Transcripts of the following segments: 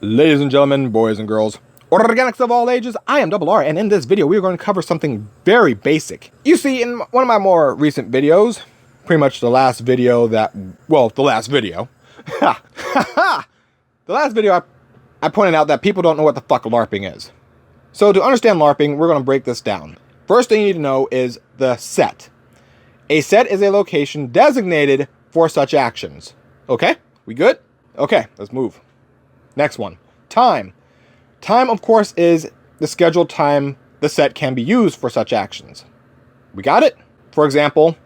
Ladies and gentlemen, boys and girls, organics of all ages, I am Double R, and in this video we are going to cover something very basic. You see, in one of my more recent videos, pretty much the last video that, well, the last video, the last video I pointed out that people don't know what the fuck LARPing is. So to understand LARPing, we're going to break this down. First thing you need to know is the set. A set is a location designated for such actions. Okay, we good? Okay, let's move. Next one, time. Time, of course, is the scheduled time the set can be used for such actions. We got it? For example,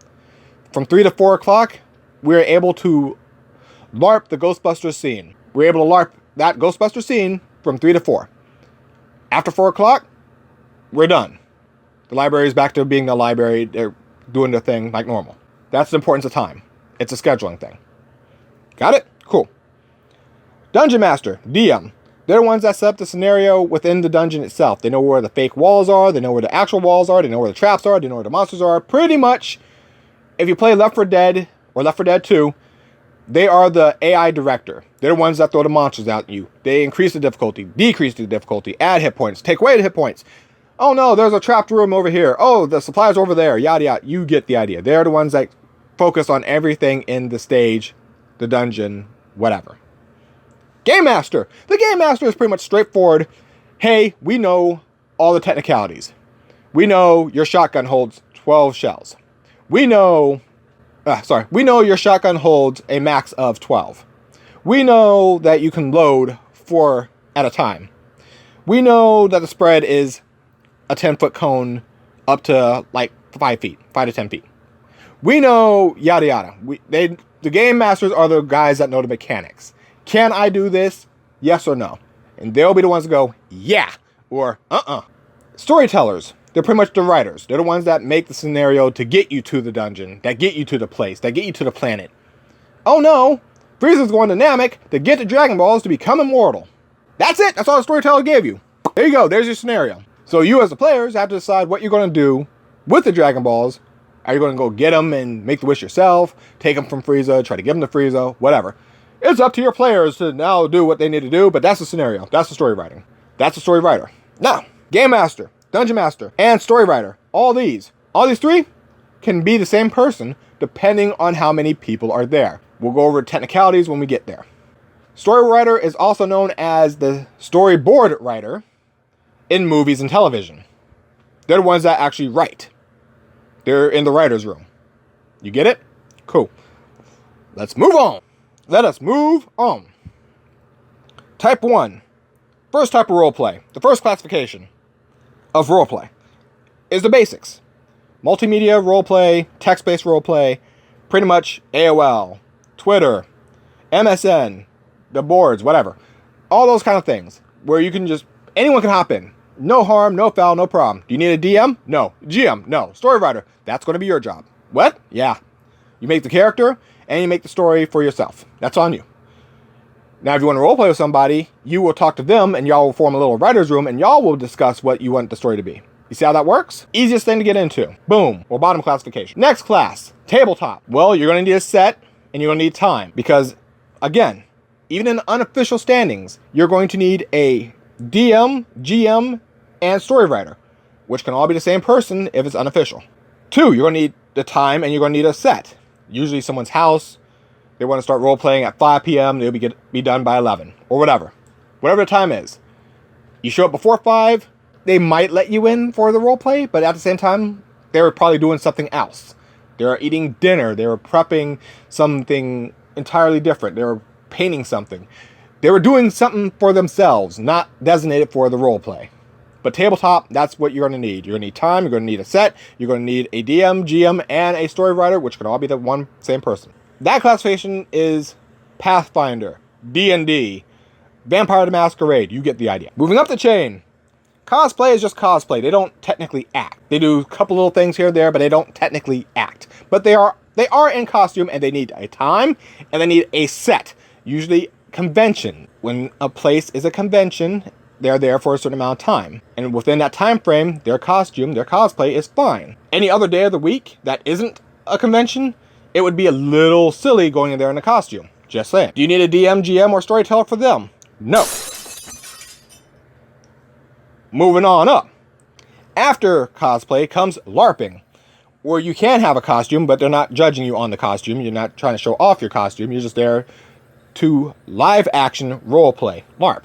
from 3 to 4 o'clock, we're able to LARP the Ghostbusters scene. We're able to LARP that Ghostbuster scene from 3 to 4. After 4 o'clock, we're done. The library is back to being the library. They're doing their thing like normal. That's the importance of time. It's a scheduling thing. Got it? Cool. Dungeon Master, DM. They're the ones that set up the scenario within the dungeon itself. They know where the fake walls are. They know where the actual walls are. They know where the traps are. They know where the monsters are. Pretty much, if you play Left 4 Dead or Left 4 Dead 2, they are the AI director. They're the ones that throw the monsters at you. They increase the difficulty, decrease the difficulty, add hit points, take away the hit points. Oh no, there's a trapped room over here. Oh, the supplies over there. Yada yada. You get the idea. They're the ones that focus on everything in the stage, the dungeon, whatever. Game Master. The Game Master is pretty much straightforward. Hey, we know all the technicalities. We know your shotgun holds 12 shells. We know your shotgun holds a max of 12. We know that you can load 4 at a time. We know that the spread is a 10-foot cone up to like 5 feet, 5 to 10 feet. We know yada yada. The Game Masters are the guys that know the mechanics. Can I do this? Yes or no? And they'll be the ones to go, yeah, or Storytellers, they're pretty much the writers. They're the ones that make the scenario to get you to the dungeon, that get you to the place, that get you to the planet. Oh no, Frieza's going to Namek to get the Dragon Balls to become immortal. That's it, that's all the storyteller gave you. There you go, there's your scenario. So you as the players have to decide what you're going to do with the Dragon Balls. Are you going to go get them and make the wish yourself, take them from Frieza, try to give them to Frieza, whatever. It's up to your players to now do what they need to do, but that's the scenario. That's the story writing. That's the story writer. Now, Game Master, Dungeon Master, and Story Writer, all these 3 can be the same person depending on how many people are there. We'll go over technicalities when we get there. Story Writer is also known as the storyboard writer in movies and television. They're the ones that actually write. They're in the writer's room. You get it? Cool. Let's move on. Let us move on. Type 1. First type of roleplay. The first classification of roleplay is the basics. Multimedia roleplay, text-based roleplay, pretty much AOL, Twitter, MSN, the boards, whatever. All those kind of things where you can just, anyone can hop in. No harm, no foul, no problem. Do you need a DM? No. GM? No. Story writer? That's going to be your job. What? Yeah. You make the character and you make the story for yourself. That's on you. Now, if you want to roleplay with somebody, you will talk to them and y'all will form a little writer's room and y'all will discuss what you want the story to be. You see how that works? Easiest thing to get into. Boom. Or bottom classification. Next class, tabletop. Well, you're going to need a set and you're going to need time because, again, even in unofficial standings, you're going to need a DM, GM, and story writer, which can all be the same person if it's unofficial. 2, you're going to need the time and you're going to need a set. Usually someone's house. They want to start role-playing at 5 p.m. They'll be done by 11 or whatever. Whatever the time is. You show up before 5, they might let you in for the role-play, but at the same time, they were probably doing something else. They were eating dinner. They were prepping something entirely different. They were painting something. They were doing something for themselves, not designated for the role-play. But tabletop, that's what you're going to need. You're going to need time, you're going to need a set, you're going to need a DM, GM, and a story writer, which can all be the one same person. That classification is Pathfinder, D&D, Vampire the Masquerade. You get the idea. Moving up the chain, cosplay is just cosplay. They don't technically act. They do a couple little things here and there, but they don't technically act. But they are in costume, and they need a time, and they need a set. Usually convention. When a place is a convention, they're there for a certain amount of time. And within that time frame, their costume, their cosplay is fine. Any other day of the week that isn't a convention, it would be a little silly going in there in a costume. Just saying. Do you need a DM, GM, or storyteller for them? No. Moving on up. After cosplay comes LARPing, where you can have a costume, but they're not judging you on the costume. You're not trying to show off your costume. You're just there to live action role play, LARP.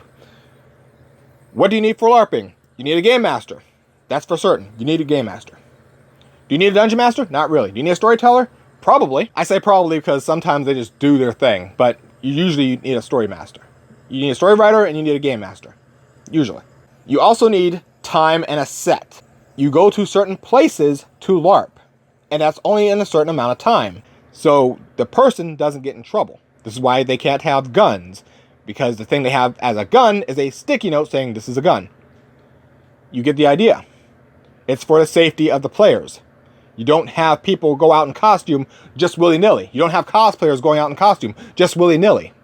What do you need for LARPing? You need a game master. That's for certain. You need a game master. Do you need a dungeon master? Not really. Do you need a storyteller? Probably. I say probably because sometimes they just do their thing, but you usually need a story master. You need a story writer and you need a game master. Usually. You also need time and a set. You go to certain places to LARP, and that's only in a certain amount of time. So the person doesn't get in trouble. This is why they can't have guns, because the thing they have as a gun is a sticky note saying this is a gun. You get the idea. It's for the safety of the players. You don't have people go out in costume just willy-nilly. You don't have cosplayers going out in costume just willy-nilly.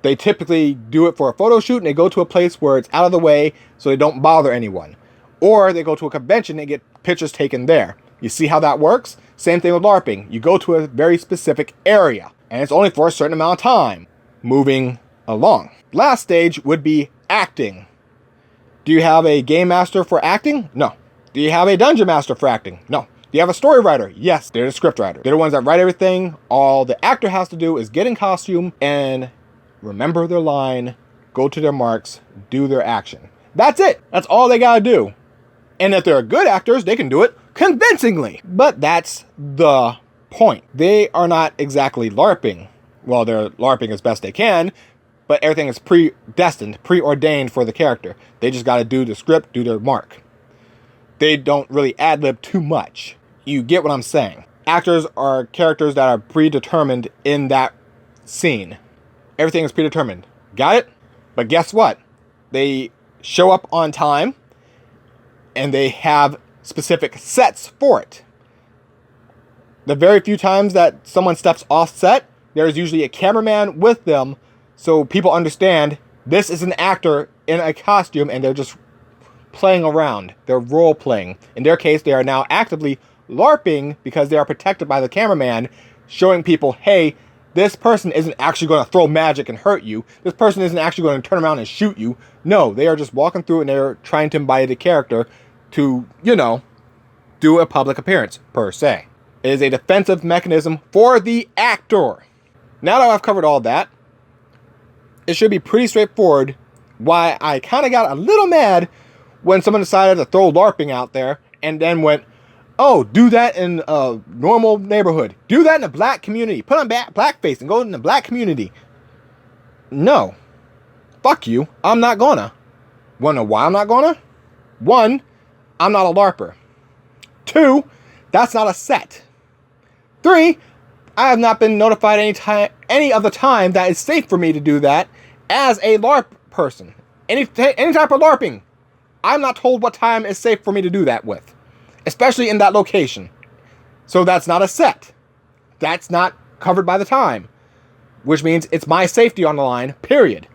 They typically do it for a photo shoot and they go to a place where it's out of the way so they don't bother anyone. Or they go to a convention and get pictures taken there. You see how that works? Same thing with LARPing. You go to a very specific area and it's only for a certain amount of time. Moving along. Last stage would be acting. Do you have a game master for acting? No. Do you have a dungeon master for acting? No. Do you have a story writer? Yes, they're the script writer. They're the ones that write everything. All the actor has to do is get in costume and remember their line, go to their marks, do their action. That's it. That's all they gotta do. And if they're good actors, they can do it convincingly. But that's the point. They are not exactly LARPing. Well, they're LARPing as best they can, but everything is predestined, preordained for the character. They just gotta do the script, do their mark. They don't really ad-lib too much. You get what I'm saying. Actors are characters that are predetermined in that scene. Everything is predetermined. Got it? But guess what? They show up on time and they have specific sets for it. The very few times that someone steps off set, there's usually a cameraman with them so people understand this is an actor in a costume and they're just playing around. They're role playing. In their case, they are now actively LARPing because they are protected by the cameraman, showing people, hey, this person isn't actually going to throw magic and hurt you. This person isn't actually going to turn around and shoot you. No, they are just walking through and they're trying to embody the character to, do a public appearance, per se. It is a defensive mechanism for the actor. Now that I've covered all that, it should be pretty straightforward why I kind of got a little mad when someone decided to throw LARPing out there and then went, oh, do that in a normal neighborhood. Do that in a black community. Put on blackface and go in the black community. No. Fuck you. I'm not gonna. Wanna know why I'm not gonna? 1, I'm not a LARPer. 2, that's not a set. 3, I have not been notified any of the time that is safe for me to do that as a LARP person. Any type of LARPing. I'm not told what time is safe for me to do that with. Especially in that location. So that's not a set. That's not covered by the time. Which means it's my safety on the line, period.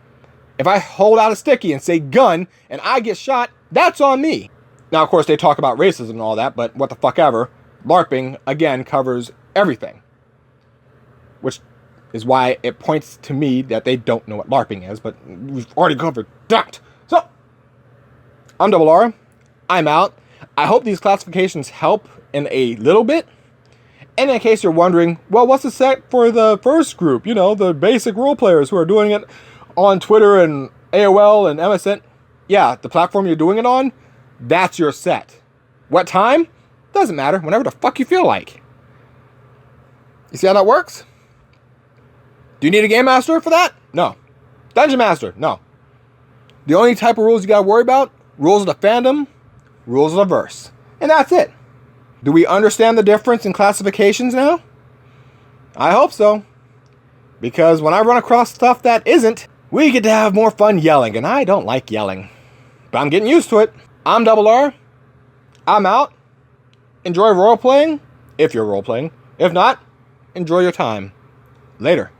If I hold out a sticky and say gun, and I get shot, that's on me. Now, of course, they talk about racism and all that, but what the fuck ever. LARPing, again, covers everything. Which is why it points to me that they don't know what LARPing is, but we've already covered that. So, I'm Double R. I'm out. I hope these classifications help in a little bit. And in case you're wondering, well, what's the set for the first group? The basic role players who are doing it on Twitter and AOL and MSN. Yeah, the platform you're doing it on, that's your set. What time? Doesn't matter. Whenever the fuck you feel like. You see how that works? Do you need a game master for that? No. Dungeon master? No. The only type of rules you gotta worry about, rules of the fandom, rules of the verse. And that's it. Do we understand the difference in classifications now? I hope so. Because when I run across stuff that isn't, we get to have more fun yelling, and I don't like yelling. But I'm getting used to it. I'm Double R. I'm out. Enjoy role-playing, if you're role-playing. If not, enjoy your time. Later.